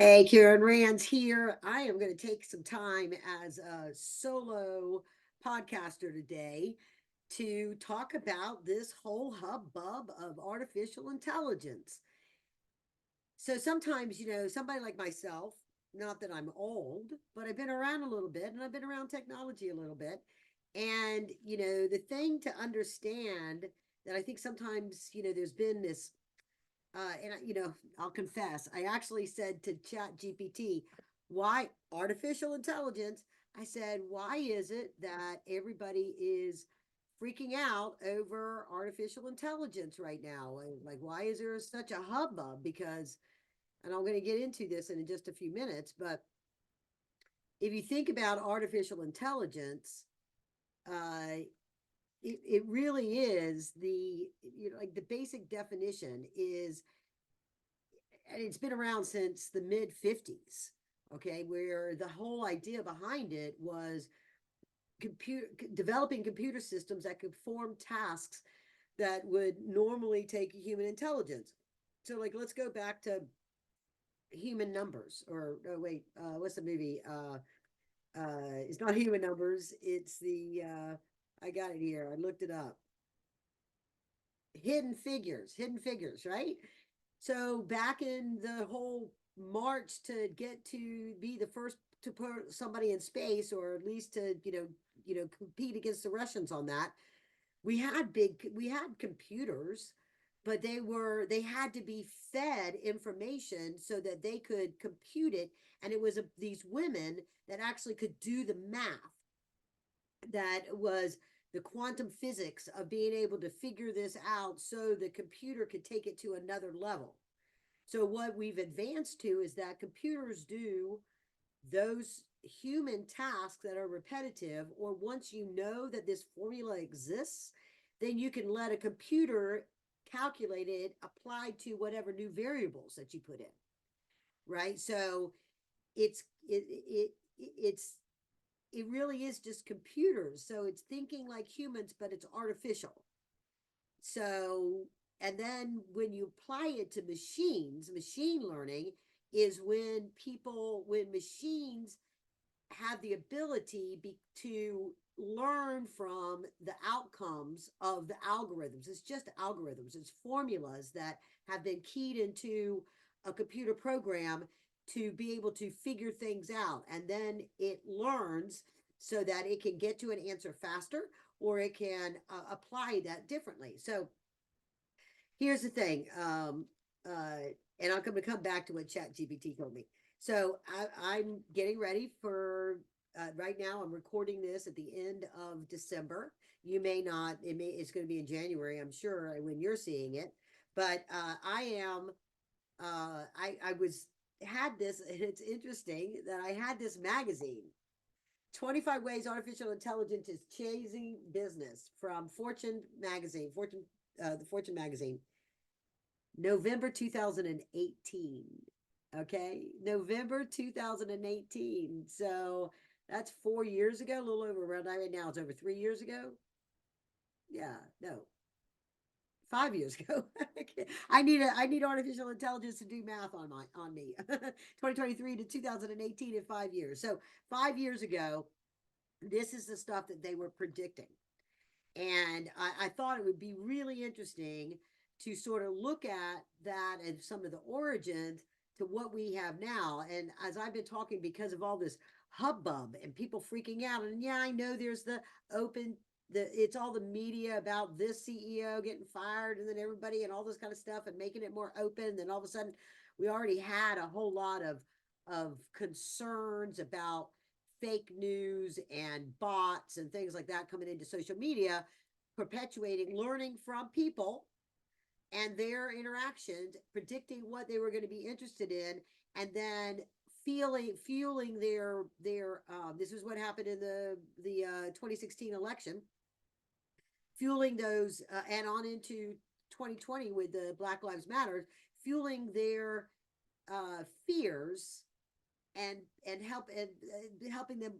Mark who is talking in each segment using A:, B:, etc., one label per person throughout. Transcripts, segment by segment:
A: Hey, Karen Rands here. I am going to take some time as a solo podcaster today to talk about this whole hubbub of artificial intelligence. So sometimes, somebody like myself, not that I'm old, but I've been around a little bit and I've been around technology a little bit. And, the thing to understand that I think sometimes, there's been this I'll confess, I actually said to Chat GPT, why artificial intelligence? I said, why is it that everybody is freaking out over artificial intelligence right now? Like, why is there such a hubbub? Because, and I'm going to get into this in just a few minutes, but if you think about artificial intelligence, uh, it really is like the basic definition is, and it's been around since the mid 50s, okay, where the whole idea behind it was computer developing computer systems that could perform tasks that would normally take human intelligence. So like let's go back to human numbers, or oh wait, what's the movie? It's not human numbers, it's the I got it here, I looked it up. Hidden Figures, right? So back in the whole march to get to be the first to put somebody in space, or at least to compete against the Russians on that, we had computers, but they had to be fed information so that they could compute it, and it was these women that actually could do the math, that was the quantum physics of being able to figure this out so the computer could take it to another level. So what we've advanced to is that computers do those human tasks that are repetitive, or once you know that this formula exists, then you can let a computer calculate it applied to whatever new variables that you put in, right? So it's it's it really is just computers. So it's thinking like humans, but it's artificial. So, and then when you apply it to machines, machine learning is when machines have the ability to learn from the outcomes of the algorithms. It's just algorithms, it's formulas that have been keyed into a computer program to be able to figure things out. And then it learns so that it can get to an answer faster, or it can apply that differently. So here's the thing, and I'm going to come back to what Chat GPT told me. So I'm getting ready for. Right now, I'm recording this at the end of December. You may not. It's going to be in January, I'm sure, when you're seeing it. But I am. I was had this, and it's interesting that I had this magazine, 25 Ways Artificial Intelligence is Chasing Business, from Fortune magazine, the Fortune magazine, November 2018. Okay, November 2018. So that's 4 years ago, a little over, around right now, it's over 3 years ago. Yeah, no, 5 years ago. I need artificial intelligence to do math on me. 2023 to 2018 in 5 years. So 5 years ago, this is the stuff that they were predicting. And I thought it would be really interesting to sort of look at that and some of the origins to what we have now. And as I've been talking, because of all this hubbub and people freaking out, and yeah, I know there's the open, it's all the media about this CEO getting fired, and then everybody and all this kind of stuff, and making it more open. And then all of a sudden, we already had a whole lot of concerns about fake news and bots and things like that coming into social media, perpetuating learning from people and their interactions, predicting what they were going to be interested in, and then fueling their this is what happened in the 2016 election, fueling those, and on into 2020 with the Black Lives Matter, fueling their fears, and helping them,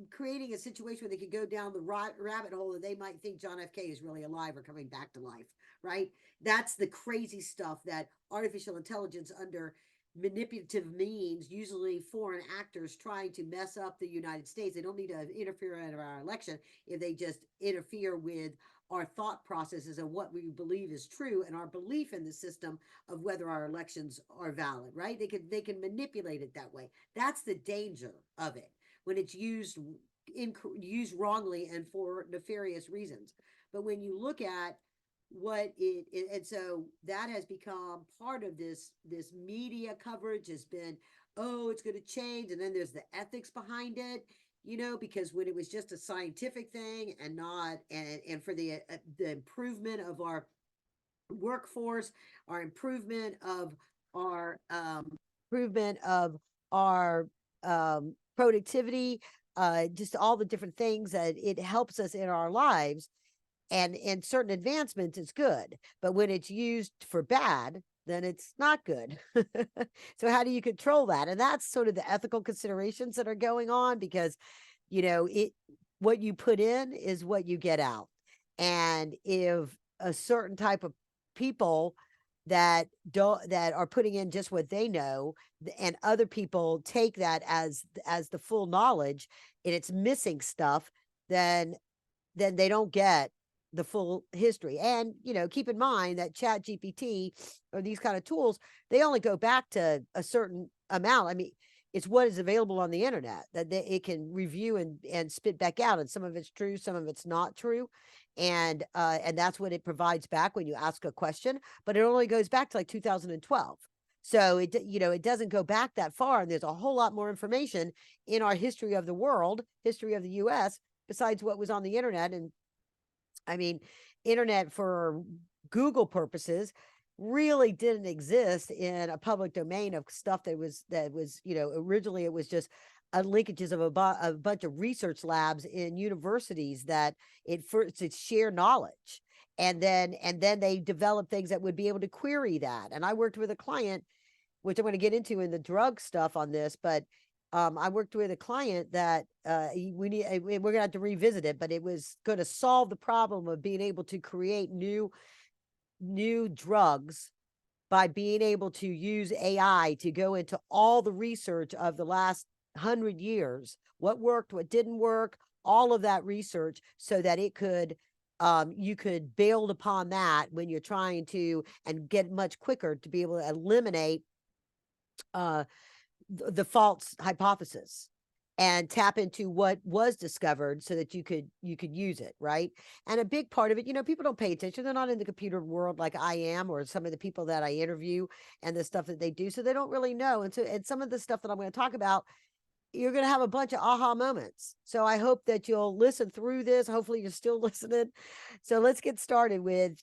A: creating a situation where they could go down the rabbit hole, and they might think John F.K. is really alive or coming back to life, right? That's the crazy stuff that artificial intelligence under manipulative means, usually foreign actors trying to mess up the United States. They don't need to interfere in our election if they just interfere with our thought processes and what we believe is true and our belief in the system of whether our elections are valid, right? They can manipulate it that way. That's the danger of it when it's used wrongly and for nefarious reasons. But when you look at what and so that has become part of this media coverage has been, oh, it's going to change, and then there's the ethics behind it, because when it was just a scientific thing and not and for the improvement of our workforce, our our improvement of our productivity, just all the different things that it helps us in our lives, and in certain advancements it's good, but when it's used for bad, then it's not good. So how do you control that? And that's sort of the ethical considerations that are going on, because it what you put in is what you get out. And if a certain type of people that are putting in just what they know, and other people take that as the full knowledge, and it's missing stuff, then they don't get the full history. And keep in mind that Chat GPT or these kind of tools, they only go back to a certain amount. I mean, it's what is available on the internet that it can review and spit back out, and some of it's true, some of it's not true, and that's what it provides back when you ask a question. But it only goes back to like 2012. So it doesn't go back that far, and there's a whole lot more information in our history of the world, history of the US, besides what was on the internet. And I mean, internet for Google purposes really didn't exist in a public domain of stuff that was originally it was just linkages of a bunch of research labs in universities that it first to share knowledge, and then they developed things that would be able to query that. And I worked with a client, which I'm going to get into in the drug stuff on this, but I worked with a client that we're going to have to revisit it, but it was going to solve the problem of being able to create new drugs by being able to use AI to go into all the research of the last 100 years, what worked, what didn't work, all of that research, so that it could you could build upon that when you're trying to, and get much quicker to be able to eliminate the false hypothesis and tap into what was discovered so that you could use it, right? And a big part of it, people don't pay attention. They're not in the computer world like I am, or some of the people that I interview and the stuff that they do, so they don't really know. And some of the stuff that I'm going to talk about, you're going to have a bunch of aha moments. So I hope that you'll listen through this. Hopefully you're still listening. So let's get started with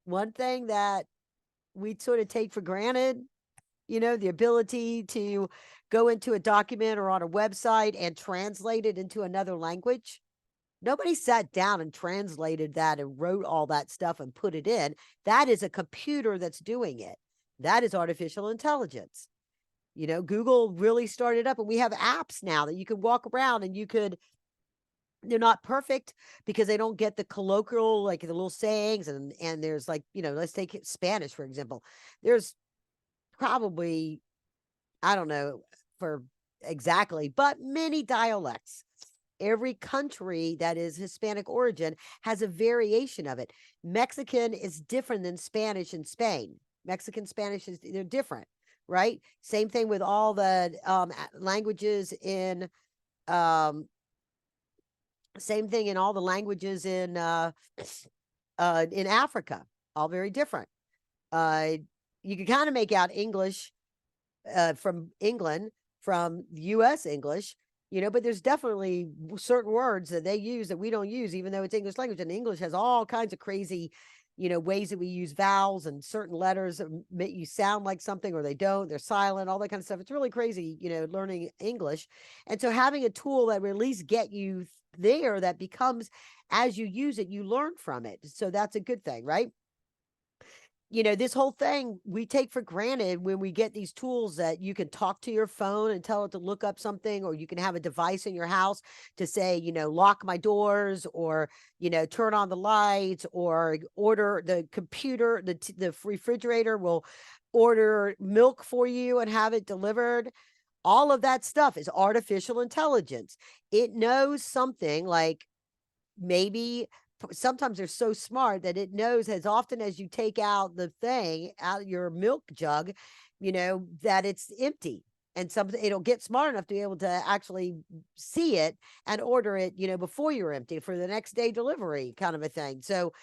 A: one thing that we sort of take for granted, the ability to go into a document or on a website and translate it into another language. Nobody sat down and translated that and wrote all that stuff and put it in. That is a computer that's doing it. That is artificial intelligence. Google really started up, and we have apps now that you can walk around and they're not perfect because they don't get the colloquial, like the little sayings, and there's like, let's take Spanish, for example. There's probably, I don't know for exactly, but many dialects. Every country that is Hispanic origin has a variation of it. Mexican is different than Spanish in Spain. Mexican Spanish they're different, right? Same thing with all the languages same thing in all the languages in Africa, all very different. You can kind of make out English from England, from US English, but there's definitely certain words that they use that we don't use, even though it's English language. And English has all kinds of crazy, ways that we use vowels and certain letters that make you sound like something, or they don't, they're silent, all that kind of stuff. It's really crazy, learning English. And so having a tool that will at least get you there, that becomes, as you use it, you learn from it. So that's a good thing, right? This whole thing we take for granted when we get these tools that you can talk to your phone and tell it to look up something, or you can have a device in your house to say, lock my doors, or, turn on the lights, or order the computer, the refrigerator will order milk for you and have it delivered. All of that stuff is artificial intelligence. It knows something like, maybe sometimes they're so smart that it knows as often as you take out the thing out of your milk jug, that it's empty. And it'll get smart enough to be able to actually see it and order it, before you're empty for the next day delivery, kind of a thing. So,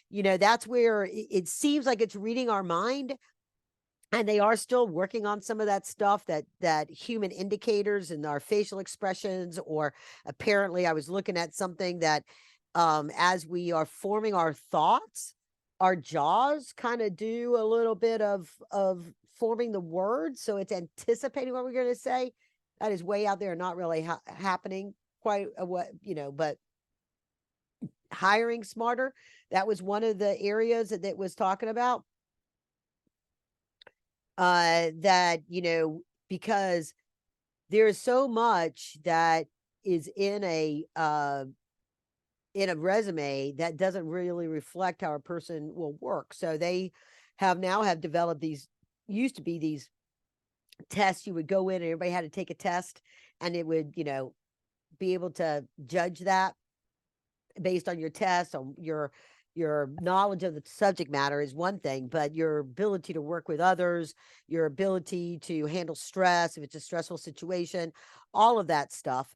A: that's where it seems like it's reading our mind, and they are still working on some of that stuff, that human indicators and our facial expressions. Or apparently I was looking at something that, as we are forming our thoughts, our jaws kind of do a little bit of forming the words, so it's anticipating what we're going to say. That is way out there, not really happening quite what, but hiring smarter, that was one of the areas that was talking about, that, because there's so much that is in a resume that doesn't really reflect how a person will work. So they have developed these, used to be these tests. You would go in and everybody had to take a test, and it would, be able to judge that based on your test, on your knowledge of the subject matter is one thing, but your ability to work with others, your ability to handle stress, if it's a stressful situation, all of that stuff,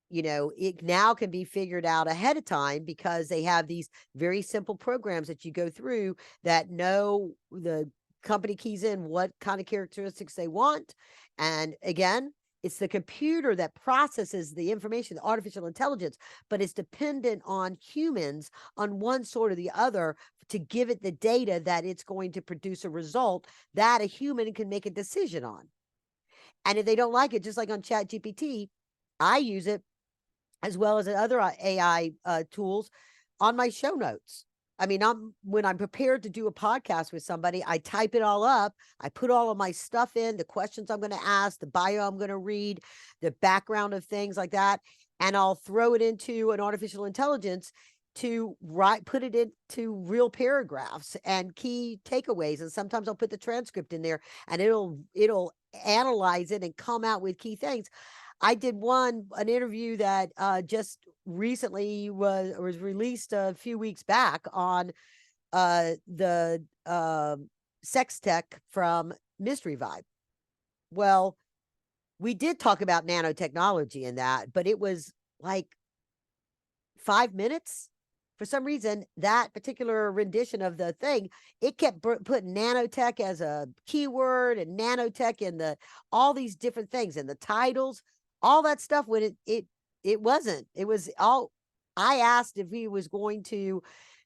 A: it now can be figured out ahead of time, because they have these very simple programs that you go through that know the company keys in what kind of characteristics they want. And again, it's the computer that processes the information, the artificial intelligence, but it's dependent on humans on one sort or the other to give it the data that it's going to produce a result that a human can make a decision on. And if they don't like it, just like on Chat GPT, I use it as well as other AI tools on my show notes. I mean, when I'm prepared to do a podcast with somebody, I type it all up. I put all of my stuff in, the questions I'm going to ask, the bio I'm going to read, the background of things like that. And I'll throw it into an artificial intelligence to put it into real paragraphs and key takeaways. And sometimes I'll put the transcript in there, and it'll analyze it and come out with key things. I did an interview that just recently was released a few weeks back on the sex tech from Mystery Vibe. Well, we did talk about nanotechnology in that, but it was like 5 minutes. For some reason, that particular rendition of the thing, it kept putting nanotech as a keyword, and nanotech in all these different things, and the titles, all that stuff, when it wasn't. It was all, I asked if he was going to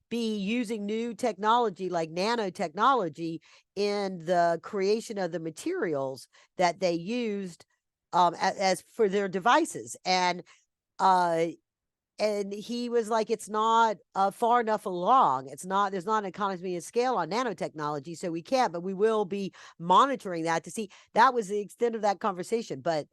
A: be using new technology like nanotechnology in the creation of the materials that they used as for their devices. And he was like, it's not far enough along. There's not an economy of scale on nanotechnology, so we can't, but we will be monitoring that to see. That was the extent of that conversation. But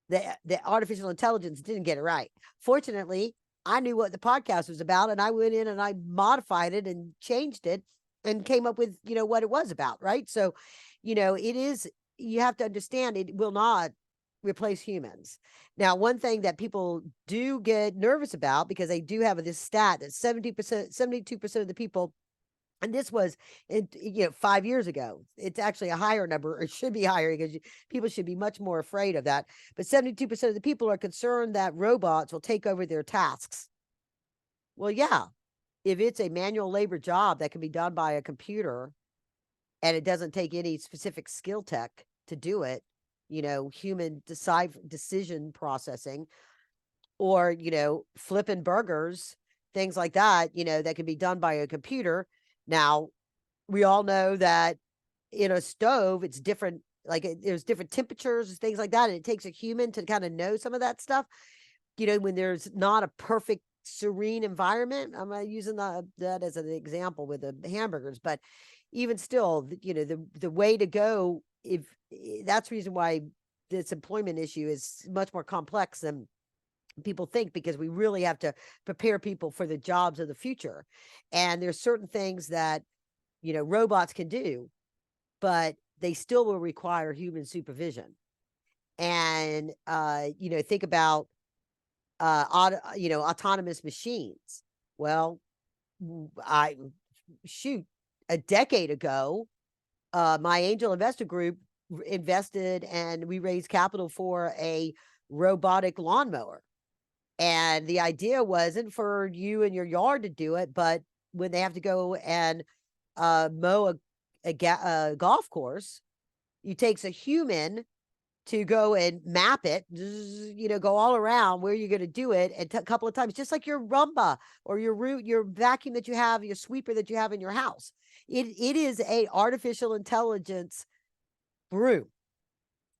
A: the artificial intelligence didn't get it right. Fortunately, I knew what the podcast was about, and I went in and I modified it and changed it and came up with, what it was about. Right. So, you have to understand, it will not replace humans. Now, one thing that people do get nervous about, because they do have this stat that 72% of the people, and this was 5 years ago. It's actually a higher number. It should be higher, because people should be much more afraid of that. But 72% of the people are concerned that robots will take over their tasks. Well, yeah, if it's a manual labor job that can be done by a computer, and it doesn't take any specific skill tech to do it, human decision processing, or, flipping burgers, things like that, that can be done by a computer. Now, we all know that in a stove, it's different. Like, there's different temperatures and things like that. And it takes a human to kind of know some of that stuff. When there's not a perfect serene environment, I'm not using that as an example with the hamburgers, but even still, the way to go, if that's the reason why this employment issue is much more complex than people think, because we really have to prepare people for the jobs of the future. And there's certain things that, robots can do, but
B: they still will require human supervision. And think about autonomous machines. Well, I shoot, a decade ago, my angel investor group invested, and we raised capital for a robotic lawnmower. And the idea wasn't for you in your yard to do it, but when they have to go and mow a golf course, it takes a human to go and map it, go all around where you're going to do it a couple of times, just like your Rumba or your vacuum that you have, your sweeper that you have in your house. It is a artificial intelligence broom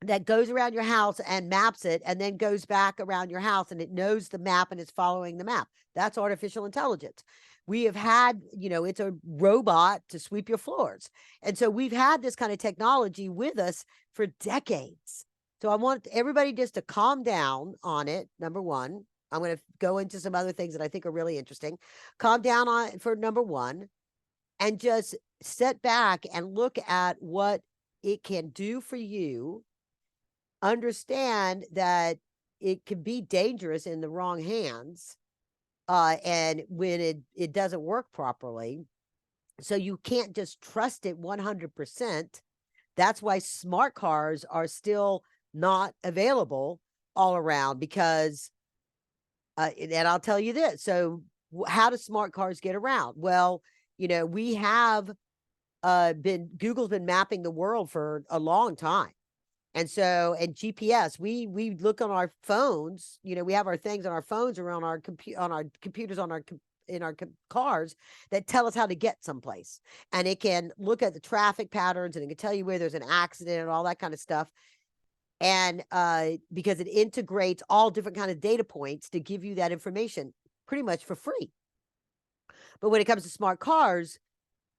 B: that goes around your house and maps it, and then goes back around your house, and it knows the map and it's following the map. That's artificial intelligence. We have had, it's a robot to sweep your floors. And so we've had this kind of technology with us for decades. So I want everybody just to calm down on it. Number one, I'm going to go into some other things that I think are really interesting. Calm down on it for number one, and just sit back and look at what it can do for you. Understand that it can be dangerous in the wrong hands, and when it doesn't work properly. So you can't just trust it 100%. That's why smart cars are still not available all around, because and I'll tell you this. So how do smart cars get around? Well, we have Google's been mapping the world for a long time. And so, and GPS, we look on our phones. We have our things on our phones or on our computers in our cars that tell us how to get someplace. And it can look at the traffic patterns, and it can tell you where there's an accident and all that kind of stuff. And because it integrates all different kind of data points to give you that information pretty much for free. But when it comes to smart cars,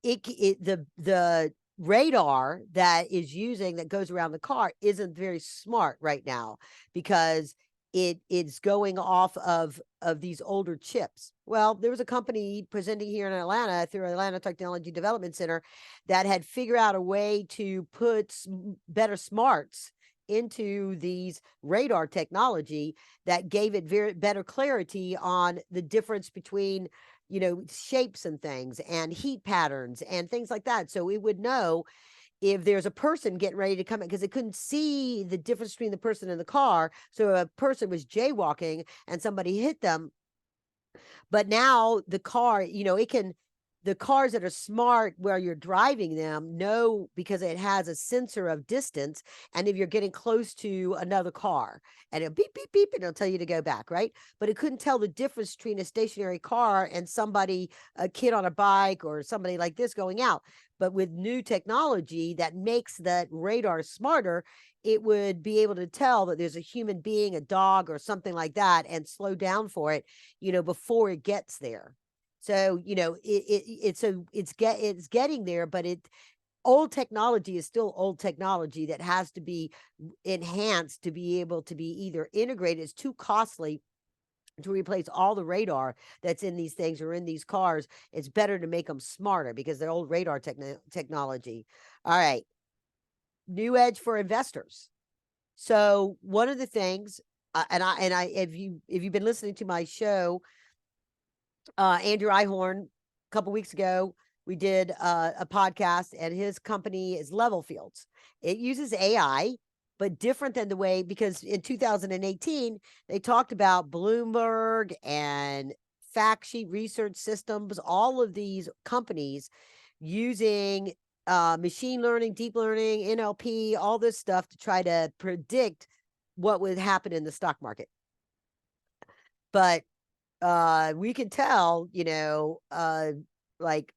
B: the radar that goes around the car isn't very smart right now, because it's going off of these older chips. Well, there was a company presenting here in Atlanta through Atlanta Technology Development Center that had figured out a way to put better smarts into these radar technology that gave it very better clarity on the difference between shapes and things and heat patterns and things like that. So it would know if there's a person getting ready to come in, because it couldn't see the difference between the person and the car. So a person was jaywalking and somebody hit them. But now the car, the cars that are smart where you're driving them know, because it has a sensor of distance. And if you're getting close to another car, and it'll beep, beep, beep, and it'll tell you to go back, right? But it couldn't tell the difference between a stationary car and a kid on a bike or somebody like this going out. But with new technology that makes that radar smarter, it would be able to tell that there's a human being, a dog, or something like that, and slow down for it, before it gets there. So, it's getting there, but old technology is still old technology that has to be enhanced to be able to be either integrated. It's too costly to replace all the radar that's in these things or in these cars. It's better to make them smarter, because they're old radar technology. All right. New edge for investors. So one of the things, if you've been listening to my show, Andrew Ihorn, a couple weeks ago, we did a podcast, and his company is Level Fields. It uses AI, but different than the way, because in 2018, they talked about Bloomberg and Fact Sheet Research Systems, all of these companies using machine learning, deep learning, NLP, all this stuff to try to predict what would happen in the stock market. But we can tell, like,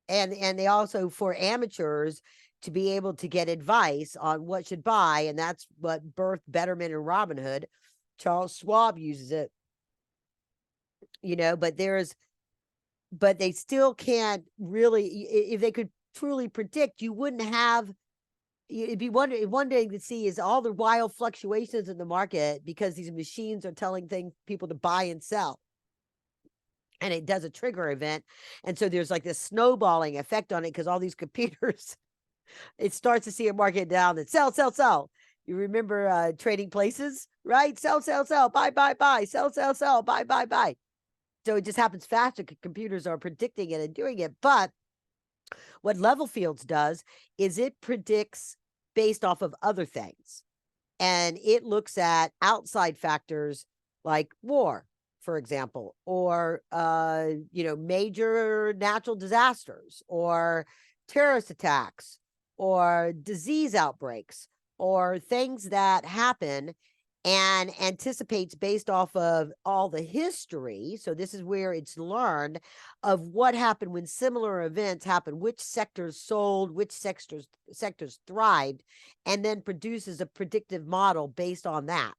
B: and they also, for amateurs, to be able to get advice on what should buy, and that's what birthed Betterment and Robinhood. Charles Schwab uses it, but they still can't really. If they could truly predict, you wouldn't have. It'd be one day to see is all the wild fluctuations in the market, because these machines are telling people to buy and sell. And it does a trigger event. And so there's like this snowballing effect on it, because all these computers It starts to see a market down and sell, sell, sell. You remember trading places, right? Sell, sell, sell, buy, buy, buy, sell, sell, sell, buy, buy, buy. So it just happens faster because computers are predicting it and doing it. But what level fields does is it predicts based off of other things. And it looks at outside factors like war, for example, or major natural disasters, or terrorist attacks, or disease outbreaks, or things that happen, and anticipates based off of all the history. So this is where it's learned of what happened when similar events happened, which sectors sold, which sectors thrived, and then produces a predictive model based on that.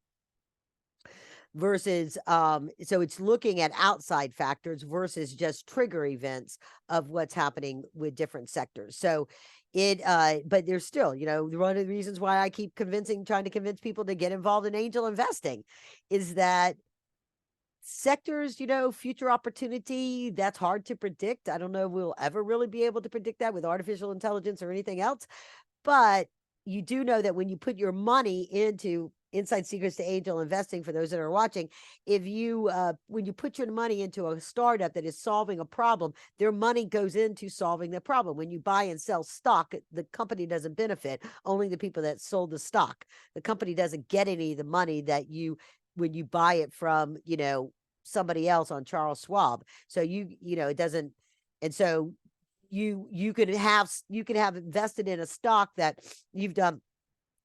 B: Versus so it's looking at outside factors versus just trigger events of what's happening with different sectors. So but there's still, one of the reasons why I keep trying to convince people to get involved in angel investing is that sectors, future opportunity, that's hard to predict. I don't know if we'll ever really be able to predict that with artificial intelligence or anything else. But you do know that when you put your money into Inside Secrets to Angel Investing, for those that are watching, if you when you put your money into a startup that is solving a problem, their money goes into solving the problem. When you buy and sell stock, the company doesn't benefit, only the people that sold the stock. The company doesn't get any of the money that when you buy it from, somebody else on Charles Schwab. So it doesn't. And so you could have invested in a stock that you've done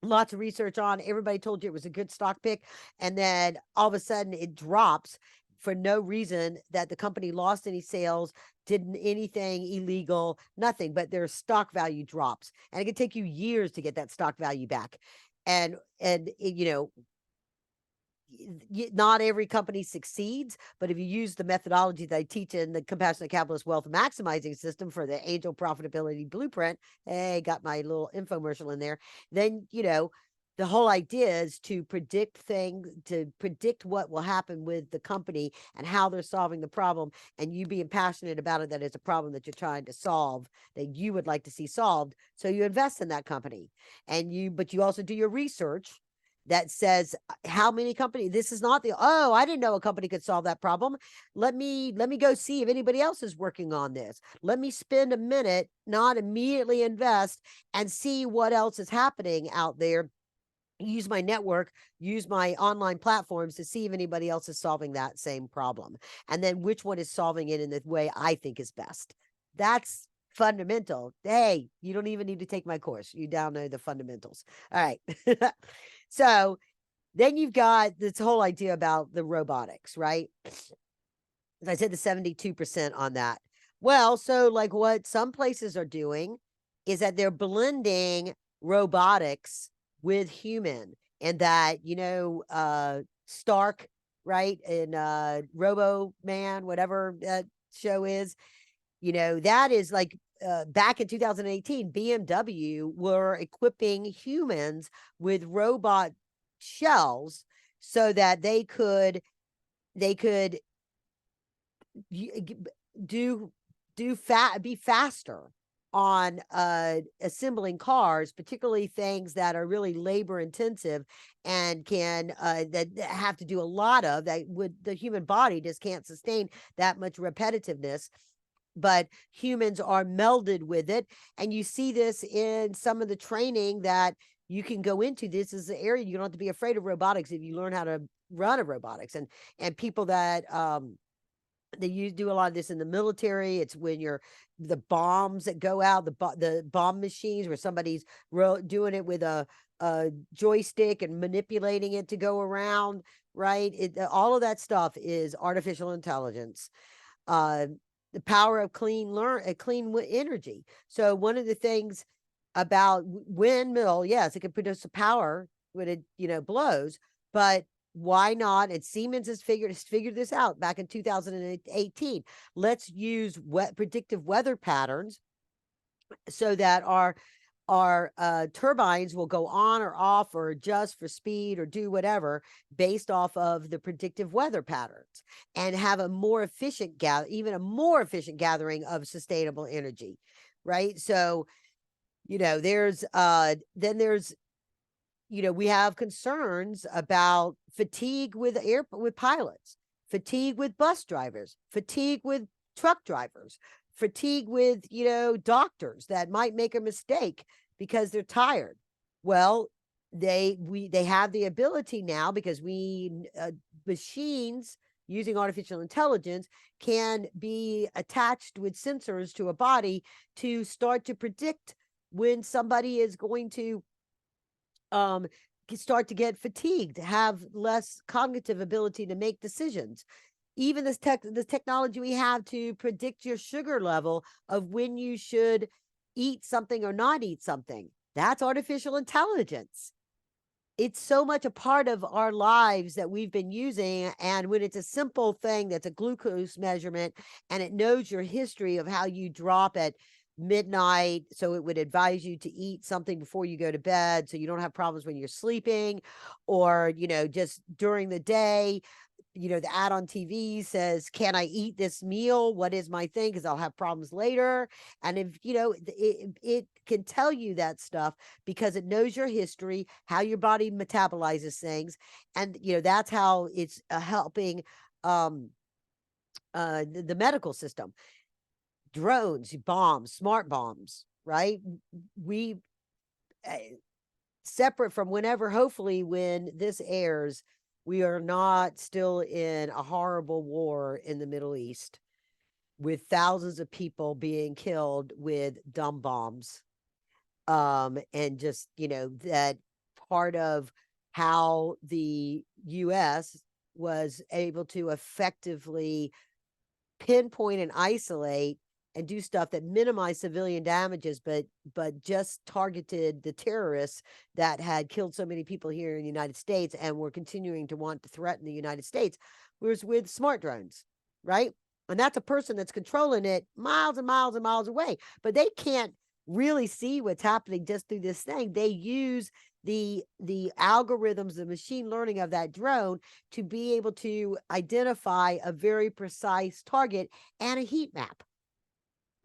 B: lots of research on, everybody told you it was a good stock pick, and then all of a sudden it drops for no reason, that the company lost any sales, didn't anything illegal, nothing, but their stock value drops, and it can take you years to get that stock value back. And not every company succeeds, but if you use the methodology that I teach in the Compassionate Capitalist Wealth Maximizing System for the Angel Profitability Blueprint, hey, got my little infomercial in there, then, the whole idea is to predict what will happen with the company and how they're solving the problem, and you being passionate about it, that it's a problem that you're trying to solve, that you would like to see solved. So you invest in that company, but you also do your research that says how many companies. This is not I didn't know a company could solve that problem. Let me go see if anybody else is working on this. Let me spend a minute, not immediately invest, and see what else is happening out there. Use my network, use my online platforms to see if anybody else is solving that same problem, and then which one is solving it in the way I think is best. That's fundamental. Hey, you don't even need to take my course. You download the fundamentals. All right. So then you've got this whole idea about the robotics, right? As I said, the 72% on that. Well, so like what some places are doing is that they're blending robotics with human, and that, Stark, right? In Robo Man, whatever that show is, that is like back in 2018, BMW were equipping humans with robot shells so that they could be faster on assembling cars, particularly things that are really labor intensive and can that have to do a lot of that, would the human body just can't sustain that much repetitiveness, but humans are melded with it. And you see this in some of the training that you can go into. This is the area you don't have to be afraid of robotics if you learn how to run a robotics. And people that you do a lot of this in the military. It's when the bombs that go out, the bomb machines where somebody's doing it with a joystick and manipulating it to go around, right? All of that stuff is artificial intelligence. The power of clean energy. So one of the things about windmill, yes, it can produce a power when it blows, but why not? And Siemens has figured this out back in 2018. Let's use predictive weather patterns so that our turbines will go on or off or adjust for speed or do whatever based off of the predictive weather patterns, and have a more efficient gathering of sustainable energy, right? So there's we have concerns about fatigue with pilots, fatigue with bus drivers, fatigue with truck drivers, fatigue with doctors that might make a mistake because they're tired. Well, they have the ability now, because machines using artificial intelligence can be attached with sensors to a body to start to predict when somebody is going to start to get fatigued, have less cognitive ability to make decisions. Even this technology we have to predict your sugar level of when you should eat something or not eat something. That's artificial intelligence. It's so much a part of our lives that we've been using. And when it's a simple thing that's a glucose measurement, and it knows your history of how you drop at midnight, so it would advise you to eat something before you go to bed so you don't have problems when you're sleeping, or just during the day. The ad on TV says, can I eat this meal? What is my thing? Because I'll have problems later. And if, it can tell you that stuff because it knows your history, how your body metabolizes things. And, that's how it's helping the medical system. Drones, bombs, smart bombs, right? We, separate from whenever, hopefully, when this airs, we are not still in a horrible war in the Middle East with thousands of people being killed with dumb bombs. And just, that part of how the US was able to effectively pinpoint and isolate and do stuff that minimize civilian damages, but just targeted the terrorists that had killed so many people here in the United States and were continuing to want to threaten the United States, was with smart drones, right? And that's a person that's controlling it miles and miles and miles away, but they can't really see what's happening just through this thing. They use the algorithms, the machine learning of that drone to be able to identify a very precise target and a heat map.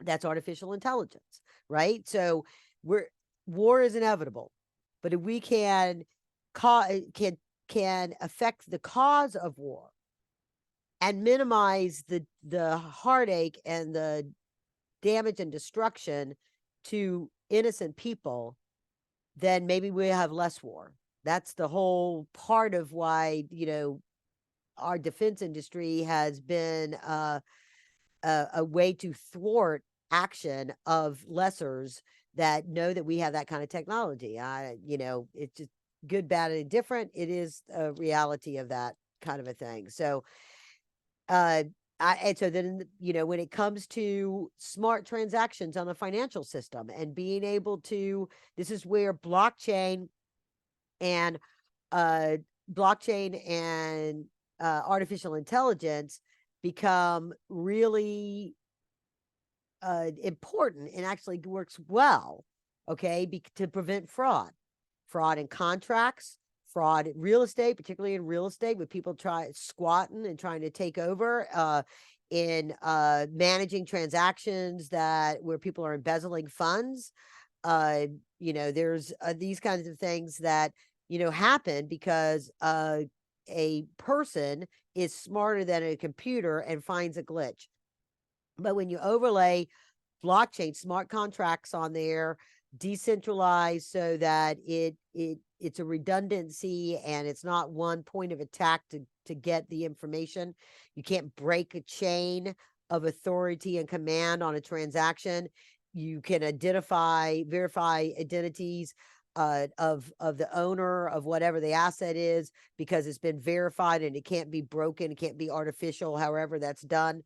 B: That's artificial intelligence, right? So war is inevitable, but if we can affect the cause of war and minimize the heartache and the damage and destruction to innocent people, then maybe we have less war. That's the whole part of why, our defense industry has been a way to thwart action of lessers that know that we have that kind of technology. It's just good, bad, and indifferent. It is a reality of that kind of a thing. So, and so then, when it comes to smart transactions on the financial system and being able to, this is where and uh, blockchain and artificial intelligence become really important, and actually works well, okay, to prevent fraud in contracts, fraud in real estate, particularly in real estate, with people squatting and trying to take over, in managing transactions where people are embezzling funds. There's these kinds of things that happen because a person is smarter than a computer and finds a glitch. But when you overlay blockchain smart contracts on there, decentralized, so that it's a redundancy and it's not one point of attack to get the information. You can't break a chain of authority and command on a transaction. You can verify identities of the owner of whatever the asset is, because it's been verified and it can't be broken. It can't be artificial, however that's done,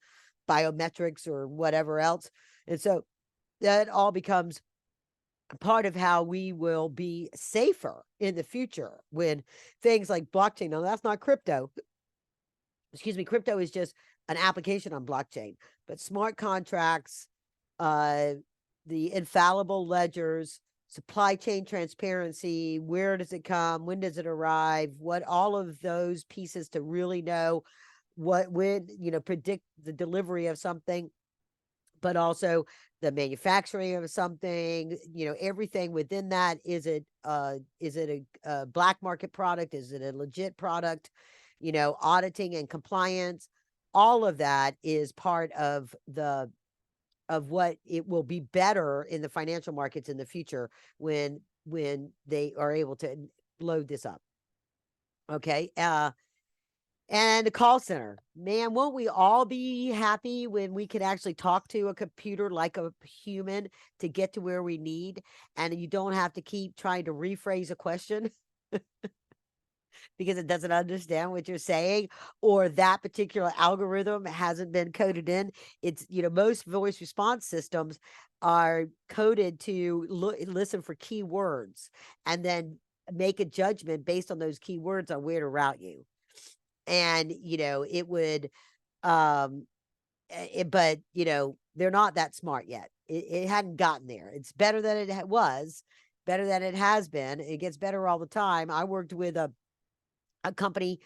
B: biometrics or whatever else. And so that all becomes part of how we will be safer in the future when things like blockchain. Now, that's not crypto. Excuse me. Crypto is just an application on blockchain, but smart contracts, the infallible ledgers, supply chain transparency, where does it come? When does it arrive? What, all of those pieces to really know when, predict the delivery of something. but also the manufacturing of something, everything within that. Is it a black market product? Is it a legit product? Auditing and compliance, all of that is part of what it will be better in the financial markets in the future when they are able to load this up. Okay. And the call center, man, won't we all be happy when we can actually talk to a computer like a human to get to where we need, and you don't have to keep trying to rephrase a question because it doesn't understand what you're saying, or that particular algorithm hasn't been coded in. It's, most voice response systems are coded to listen for keywords and then make a judgment based on those keywords on where to route you. And, it would, but, they're not that smart yet. It hadn't gotten there. It's better than it was, better than it has been. It gets better all the time. I worked with a company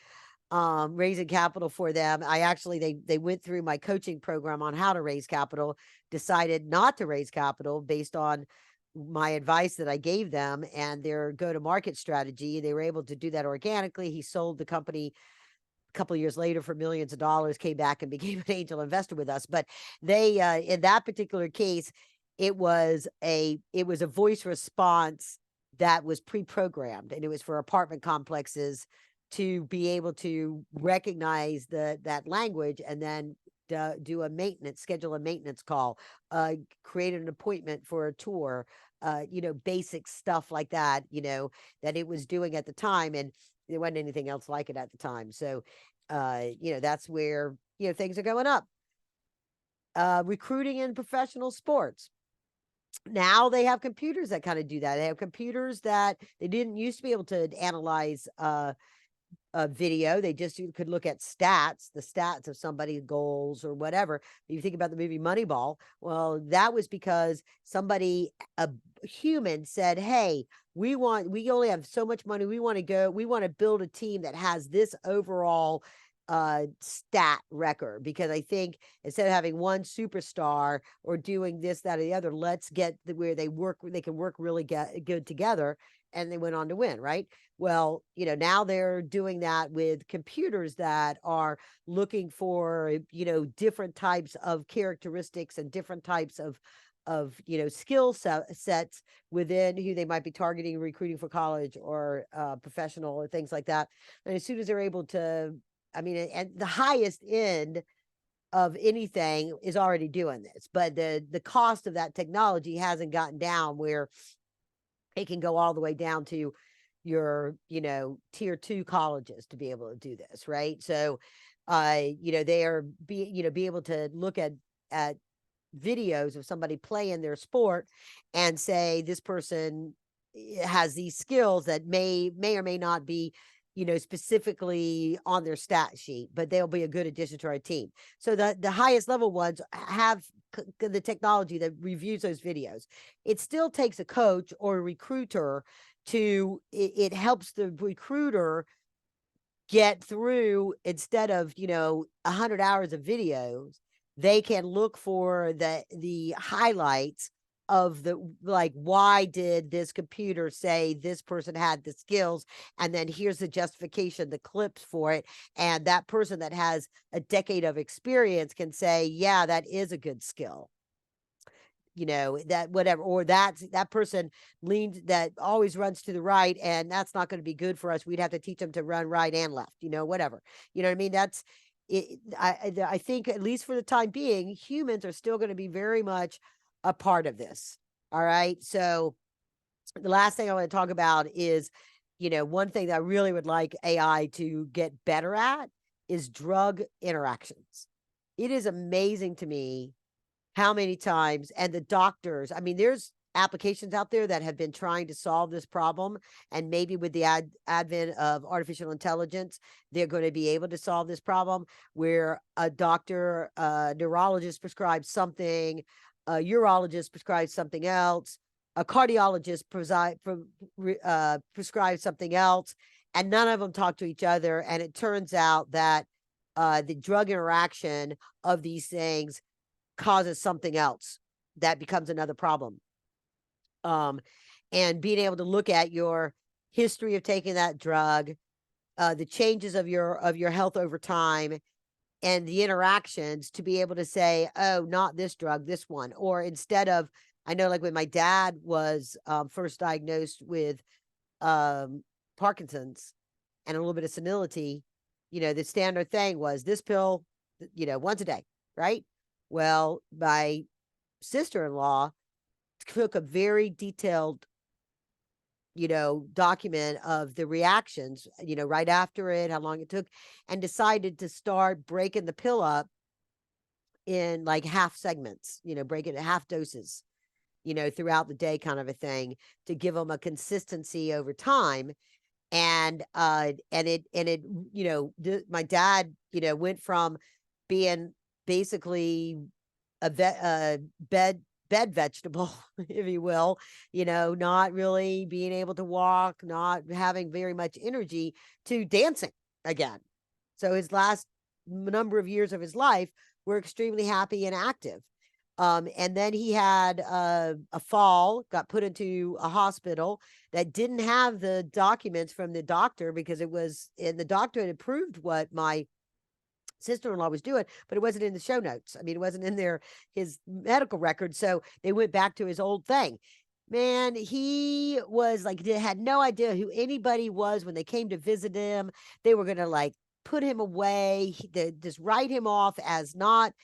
B: raising capital for them. They went through my coaching program on how to raise capital, decided not to raise capital based on my advice that I gave them and their go-to-market strategy. They were able to do that organically. He sold the company couple of years later for millions of dollars, came back and became an angel investor with us. But they, in that particular case, it was a voice response that was pre-programmed, and it was for apartment complexes to be able to recognize that language and then schedule a maintenance call, create an appointment for a tour, basic stuff like that, that it was doing at the time. And there wasn't anything else like it at the time. So, that's where, things are going up. Recruiting in professional sports. Now they have computers that kind of do that. They have computers that they didn't used to be able to analyze a video. They just could look at the stats of somebody's goals or whatever. You think about the movie Moneyball. Well, that was because a human said, hey, we only have so much money. We want to build a team that has this overall stat record, because I think instead of having one superstar or doing this, that, or the other, let's get where they can work really good together. And they went on to win, right? Well, now they're doing that with computers that are looking for, different types of characteristics and different types of skill sets within who they might be targeting, recruiting for college or professional or things like that. And as soon as they're able to, and the highest end of anything is already doing this, but the cost of that technology hasn't gotten down where it can go all the way down to your, tier 2 colleges to be able to do this. Right. So, they are be able to look at videos of somebody playing their sport and say, this person has these skills that may or may not be, specifically on their stat sheet, but they'll be a good addition to our team. So the highest level ones have the technology that reviews those videos. It still takes a coach or a recruiter it helps the recruiter get through, instead of 100 hours of videos, they can look for the highlights of why did this computer say this person had the skills, and then here's the justification, the clips for it, and that person that has a decade of experience can say, yeah, that is a good skill. That whatever, or that person that always runs to the right, and that's not going to be good for us. We'd have to teach them to run right and left, whatever. You know what I mean? That's it. I think, at least for the time being, humans are still going to be very much a part of this. All right. So the last thing I want to talk about is, one thing that I really would like AI to get better at is drug interactions. It is amazing to me how many times, and the doctors, there's applications out there that have been trying to solve this problem, and maybe with the advent of artificial intelligence, they're going to be able to solve this problem, where a doctor, a neurologist prescribes something, a urologist prescribes something else, a cardiologist prescribes something else, and none of them talk to each other. And it turns out that the drug interaction of these things causes something else that becomes another problem. And being able to look at your history of taking that drug, the changes of your health over time, and the interactions to be able to say, oh, not this drug, this one. Or instead of, I know like when my dad was first diagnosed with Parkinson's and a little bit of senility, the standard thing was this pill, once a day, right? Well, my sister-in-law took a very detailed document of the reactions, right after it, how long it took, and decided to start breaking the pill up in like half segments, break it at half doses, throughout the day, kind of a thing, to give them a consistency over time. And my dad, went from being basically a bed vegetable, if you will, not really being able to walk, not having very much energy, to dancing again. So his last number of years of his life were extremely happy and active. And then he had a fall, got put into a hospital that didn't have the documents from the doctor, because the doctor had approved what my sister-in-law was doing, but it wasn't in the show notes. I mean, it wasn't in his medical record. So they went back to his old thing. Man, he was like, they had no idea who anybody was when they came to visit him. They were going to like put him away, just write him off as not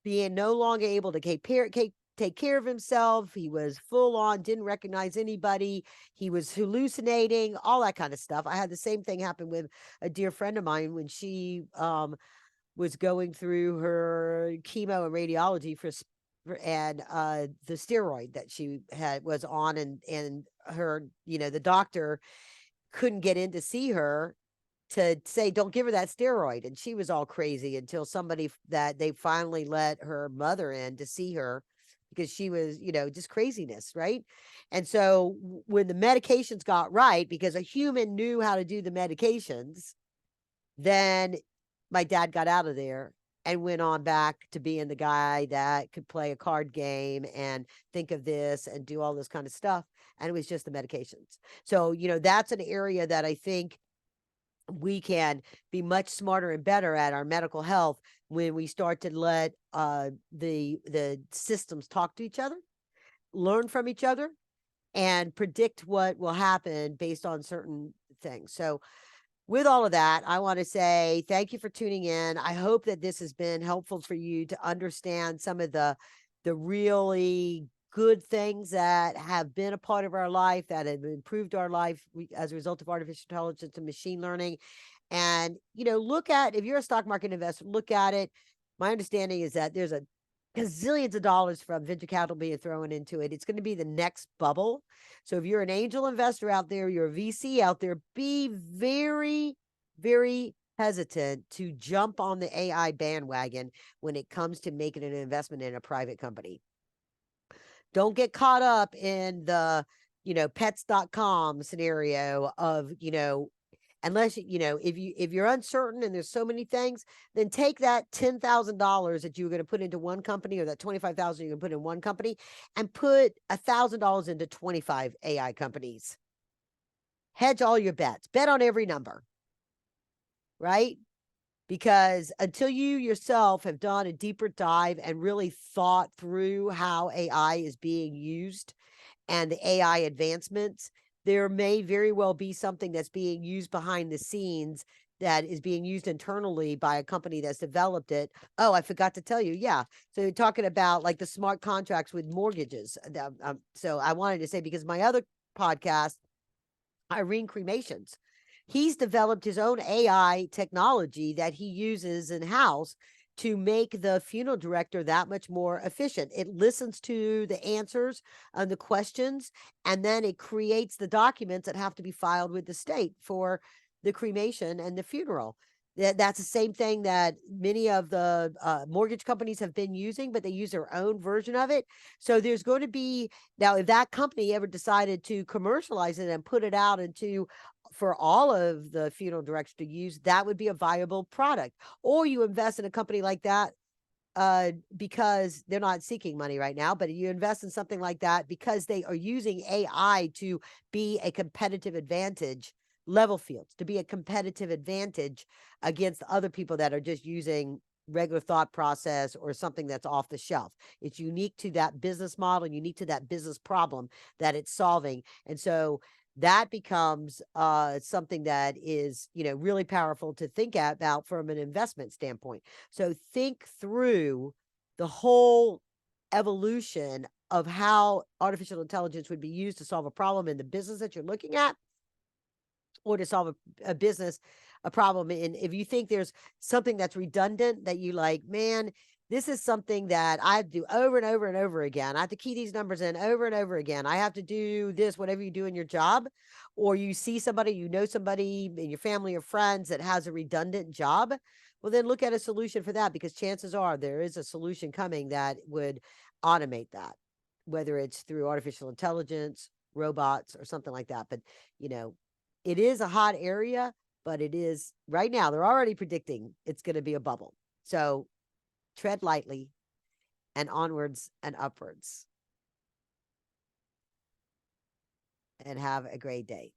B: being no longer able to take care of himself. He was full on, didn't recognize anybody. He was hallucinating, all that kind of stuff. I had the same thing happen with a dear friend of mine when she was going through her chemo and radiology and the steroid that she was on, and her, the doctor couldn't get in to see her to say, don't give her that steroid. And she was all crazy until that they finally let her mother in to see her, because she was, just craziness. Right. And so when the medications got right, because a human knew how to do the medications, then my dad got out of there and went on back to being the guy that could play a card game and think of this and do all this kind of stuff. And it was just the medications. So, that's an area that I think we can be much smarter and better at our medical health when we start to let the systems talk to each other, learn from each other, and predict what will happen based on certain things. So with all of that, I want to say thank you for tuning in. I hope that this has been helpful for you to understand some of the really good things that have been a part of our life, that have improved our life as a result of artificial intelligence and machine learning. And, look at, if you're a stock market investor, look at it. My understanding is that there's a gazillions of dollars from venture capital being thrown into it. It's going to be the next bubble. So if you're an angel investor out there, you're a VC out there, be very, very hesitant to jump on the AI bandwagon when it comes to making an investment in a private company. Don't get caught up in the, pets.com scenario of, unless if you're uncertain and there's so many things, then take that $10,000 that you were going to put into one company, or that 25,000 you're going to put in one company, and put $1,000 into 25 AI companies. Hedge all your bets. Bet on every number, right? Because until you yourself have done a deeper dive and really thought through how AI is being used and the AI advancements, there may very well be something that's being used behind the scenes that is being used internally by a company that's developed it. Oh, I forgot to tell you. Yeah. So you're talking about like the smart contracts with mortgages. So I wanted to say, because my other podcast, Irene Cremations, he's developed his own AI technology that he uses in house to make the funeral director that much more efficient. It listens to the answers and the questions, and then it creates the documents that have to be filed with the state for the cremation and the funeral. That's the same thing that many of the mortgage companies have been using, but they use their own version of it. So there's going to be, now if that company ever decided to commercialize it and put it out for all of the funeral directors to use, that would be a viable product. Or you invest in a company like that because they're not seeking money right now, but you invest in something like that because they are using AI to be a competitive advantage, level fields, to be a competitive advantage against other people that are just using regular thought process or something that's off the shelf. It's unique to that business model, unique to that business problem that it's solving. And so that becomes something that is, really powerful to think about from an investment standpoint. So think through the whole evolution of how artificial intelligence would be used to solve a problem in the business that you're looking at, or to solve a business, a problem. And if you think there's something that's redundant that you like, man, this is something that I have to do over and over and over again. I have to key these numbers in over and over again. I have to do this, whatever you do in your job, or you see somebody, somebody in your family or friends that has a redundant job. Well, then look at a solution for that, because chances are there is a solution coming that would automate that, whether it's through artificial intelligence, robots, or something like that. But, you know, it is a hot area, but it is right now, they're already predicting it's going to be a bubble. So tread lightly and onwards and upwards, and have a great day.